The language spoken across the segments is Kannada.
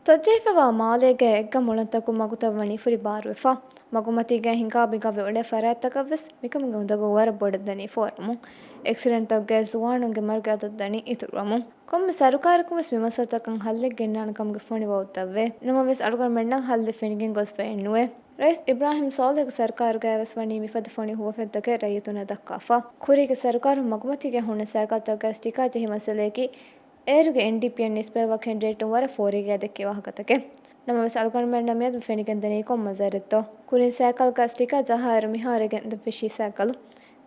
ತೊಜ್ಜೈಫವಾ ಮಾಲೆಗೆ ಎಗ್ಗ ಮೊಳಂತಕು ಮಗುತವಣಿ ಫುರಿ ಬಾರುವೆಫಾ ಮಗುಮತಿಗೆ ಹಿಂಗಾಬಿಗವೆ ಒಳೆ ಫರಾತ್ತಕವ್ವೆಸ್ ಮಿಕಮುಗೆ ಉಂದಗು ವರ ಬೊಡದ್ದನಿ ಫೋರಮು ಎಕ್ಸಿಡೆಂಟ್ ತಗ್ಗೆ ಸುವಾಣುಗೆ ಮರುಗೆ ಅದದ್ದನಿ ಇತುರಮು ಕೊಮ್ಮೆ ಸರುಕಾರಕುವೆಸ್ ವಿಮಸತಕಂ ಹಲ್ಲೆಗೆ ಗೆನ್ನಾಣಕಮ್ಗೆ ಫೋಣಿ ವೌತ್ತವ್ವೆ ನಮವೆಸ್ ಅಡುಗಣ ಮೆಂಡಂ ಹಲ್ಲೆ ಫೆಣಿಗೆನ್ ಗೊಸ್ವೆ ಎನ್ನುವೆ ರೈಸ್ ಇಬ್ರಾಹಿಂ ಸೌಲೆಗೆ ಸರ್ಕಾರಗೆ ವನಿ ಮಿಫದ ಫೋಣಿ ಹುವಫೆದ್ದಗೆ ರೈತುನ ದಕ್ಕಾಫಾ ಕುರಿಗೆ ಸರ್ಕಾರ ಮಗುಮತಿಗೆ ಹುಣ್ಣೆ ಸೈಕಲ್ ತಗ್ಗೆ ಸ್ಟಿಕಾ ಜೆಹಿ ಮಸಲೇಕಿ ಏರುಗೆ ಎನ್ಡಿಪಿಎನ್ ನಿಸ್ಬೇವ ಕೆಂಡೇಟು ವರ ಫೋರಿಗೆ ಅದಕ್ಕೆ ವಾಹಕತಕ್ಕೆ ನಮ್ಮ ಅಲ್ಗಣ ಮೆಂಡ ಮೇದ್ ಫೆಣಿಗೆಂದನಿ ಕೊಮ್ಮಜರಿತ್ತೋ ಕುರಿ ಸೈಕಲ್ಗ ಸ್ಟಿಕಾ ಜಹಾರು ಮಿಹಾರಿಗೆ ಫಿಶಿ ಸೈಕಲ್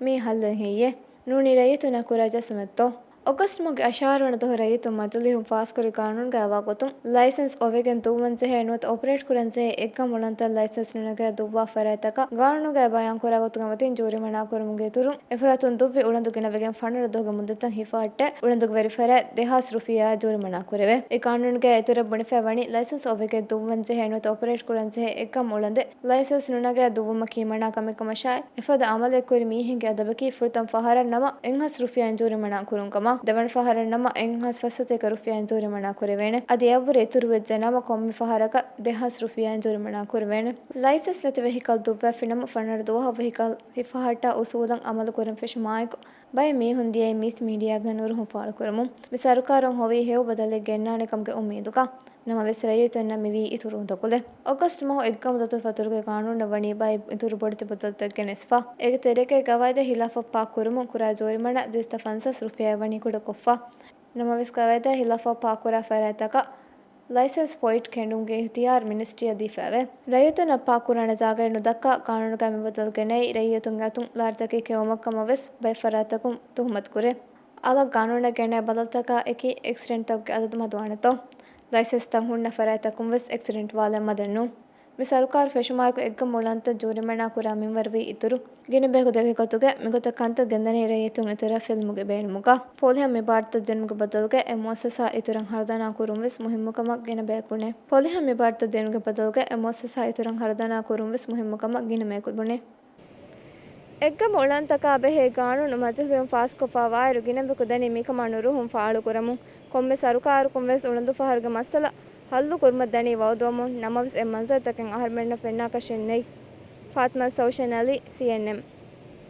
ಮೀ ಹಲ್ಲ ಹೀಯೆ ನೂನಿ ರೈತುನ ಕುರ ಜಸಮೆತ್ತೋ ಆಗಸ್ಟ್ ಮೊಗೆ ಅಶಾರಣ ದೊಹ ರೈತು ಮಜಲಿಹುಂ ಫಾಸ್ಕರಿ ಕಾನೂನ್ ಗಾವಾಗೊತುಂ licence ಒವೆಗೆನ್ ತೂವಂಜೆ ಹೇನುವತ್ operate ಕುರಂಜೆ egg ಮೊಳಂತ licence ನುನಗೆ ದುವ್ವಾ ಫರಾತಕ ಗಾಣುಗೆ ಬಯಾನ್ ಕೊರಾಗೊತುಗ Mathin ಜೋರಿ ಮನಾ ಕೊರಮುಗೆ ತುರು ಎಫರಾತುನ್ ದುವ್ವಿ ಉಳಂದುಗಿನ ವೆಗೆನ್ ಫಣರ ದೊಗ ಮುಂದತಂ ಹಿಫಾಟ್ಟೆ ಉಳಂದುಗ ವೆರಿಫರ ದೆಹಾಸ್ rufiyaa ಜೋರಿ ಮನಾ ಕೊರೆವೆ ಈ ಕಾನೂನ್ಗೆ ಎತುರ ಬಣಿಫೆ ವಣಿ ಲೈಸೆನ್ಸ್ ಒವೆಗೆ ದುವ್ವಂಜೆ ಹೇನುವತ್ ಆಪರೇಟ್ ಕುರಂಜೆ ಎಗ್ಗ ಮೊಳಂದೆ ಲೈಸೆನ್ಸ್ ನುನಗೆ ದುವ್ವಮ ಕೀಮಣಾ ಕಮಿಕಮಶಾಯ್ ಎಫದ ಅಮಲೆ ಕೊರಿ ಮೀಹಿಂಗೆ ಅದಬಕಿ ಫುರ್ತಂ ಫಹರ ನಮ ಎಂಹಸ್ ರುಫಿಯಾ ಜೋರಿ ಮನಾ ಕುರುಂಕಮ ದವಣ ಫಹರ ನಮ ಎಂಹಸ್ ಫಸತೆಕ ರುಫಿಯಾನ್ ಜೋರಿ ಮನಾ ಕುರೆವೇಣೆ ಅದು ಎವ್ವರೆ ಎತುರುವೆಜ್ಜೆ ನಮ ಕೊಮ್ಮಿ ಫಹರಕ ದೆಹಸ್ ರುಫಿಯಾನ್ ಜೋರಿ ಮನಾ ಕುರೆವೇಣೆ ಲೈಸೆನ್ಸ್ ನತಿ ವೆಹಿಕಲ್ ದುವ್ವಾಫಿ ನಮ ಫಣರ ದೋಹ ವೆಹಿಕಲ್ ಹಿಫಹಟ ಉಸೂಲಂ ಅಮಲು ಕುರಂ ಫೆಶು ಮಾಯಕು ಬೈ ಮೀಹುನ್ ದಿಯೈ ಮಿಸ್ ಮೀಡಿಯಾಗ ನೂರು ಹುಂ ಫಾಳು ಕುರಮು ಮಿ ಸರುಕಾರಂ ಹೊವಿ ಹೇವು ಬದಲೆ ಗೆನ್ನಾಣೆ ಕಮ್ಗೆ ಉಮ್ಮೀದುಕ ನಮ್ಮ ವೆಸ್ ರೈತನ್ನ ಮಿವಿ ಇತುರು ದಕುಲೆ ಆಗಸ್ಟ್ ಮಹು ಎಗ್ಗಮ ದತು ಫತುರುಗೆ ಕಾನೂನ ವಣಿ ಬೈ ಇತುರು ಬೊಡಿತಿ ಬದಲ್ತಕ್ಕೆ ನೆಸ್ಫಾ ಎಗೆ ತೆರೆಕೆ ಗವಾಯ್ದೆ ಹಿಲಾಫ ಪಾ ಕುರುಮು ಕುರಾ ಜೋರಿಮಣ ದಿಸ್ತ ಫನ್ಸಸ್ ರುಫಿಯಾ ವಣಿ ಕುಡ ಕೊಫ್ಫಾ ನಮ್ಮ ವೆಸ್ ಗವಾಯ್ದೆ ಹಿಲಾಫ ಪಾ ಕುರಾ ಫರಾತಕ ಲೈಸೆನ್ಸ್ ಪೊಯಿಟ್ ಕೆಂಡುಂಗೆ ಇಹ್ತಿಯಾರ್ ಮಿನಿಸ್ಟ್ರಿಯ ದೀಫಾವೆ ರೈತನ ಪಾ ಕುರಾಣ ಜಾಗಯನ್ನು ದಕ್ಕ ಕಾನೂನುಗ ಮಿಬದಲ್ಗೆ ನೈ ರೈತುಂಗ ಅತುಂ ಲಾರ್ತಕೆ ಕೆವಮಕ್ಕಮ ವೆಸ್ ಬೈ ಫರಾತಕುಂ ತುಹಮತ್ ಕುರೆ ಅಲ ಕಾನೂನ ಗೆಣೆ ಬದಲ್ತಕ ಎಕಿ ಎಕ್ಸಿಡೆಂಟ್ ತಗ್ಗೆ ಅದದು ಮದುವಾಣತೋ ಲೈಸೆನ್ಸ್ ತಂಗ್ ಹುಣ್ಣ ಫರಾತಕುಂ ವೆಸ್ ಎಕ್ಸಿಡೆಂಟ್ ವಾಲೆ ಮದನ್ನು ಮಿ ಸರ್ಕಾರ ಫೆಶುಮಾಯಕು ಎಗ್ಗ ಮೊಳಂತ ಜೋರಿಮಣಾ ಕುರಾ ಮಿಂವರ್ವಿ ಇತುರು ಗಿನಿ ಬೇಕು ದೆಗೆ ಗೊತ್ತುಗೆ ಮಿಗೊತ ಕಂತ ಗೆಂದನೆ ರೈತುಂ ಇತರ ಫಿಲ್ಮುಗೆ ಬೇಣುಮುಗ ಪೋಲಿಹ ಮಿ ಭಾರತ ಜನ್ಮುಗೆ ಬದಲ್ಗೆ ಎ ಮುಅಸ್ಸಸಾ ಇತುರಂ ಹರದನಾ ಕುರುಂ ವೆಸ್ ಮುಹಿಮ್ಮುಕಮ ಗಿನ ಬೇಕುನೆ ಪೋಲಿಹ ಮಿ ಭಾರತ ಜನ್ಮುಗೆ ಬದಲ್ಗೆ ಎ ಮುಅಸ್ಸಸಾ ಇತುರಂ ಹರದನಾ ಕುರುಂ ವೆಸ್ ಮುಹಿಮ್ಮುಕಮ ಗಿನ ಮೇಕುಬುನೆ ಎಗ್ಗ ಮೊಳಂತಕ ಬೆಹೆ ಕಾನೂನು ಮಜಲಿಹುಂ ಫಾಸ್ಕೊಫಾ ವಾಯರು ಗಿನಬೆಕು ದನಿ ಮಿಕಮಣುರು ಹುಂ ಫಾಳು ಕುರಮು ಕೊಮ್ಮೆ ಸರುಕಾರುಕುಂ ವೆಸ್ ಉಳಂದು ಫಹರ್ಗ ಮಸ್ಸಲ ಹಲ್ಲು ಕುರ್ಮತ್ ದನಿ ವೌದೋಮು ನಮವಿಸ್ ಎ ಮಂಜರ್ ತಕೆಂ ಅಹರ್ಮೆಂಡ ಫೆನ್ನಾಕ ಶೆನ್ನೈ ಫಾತ್ಮಾ ಸೌಶನ್ ಅಲಿ CNN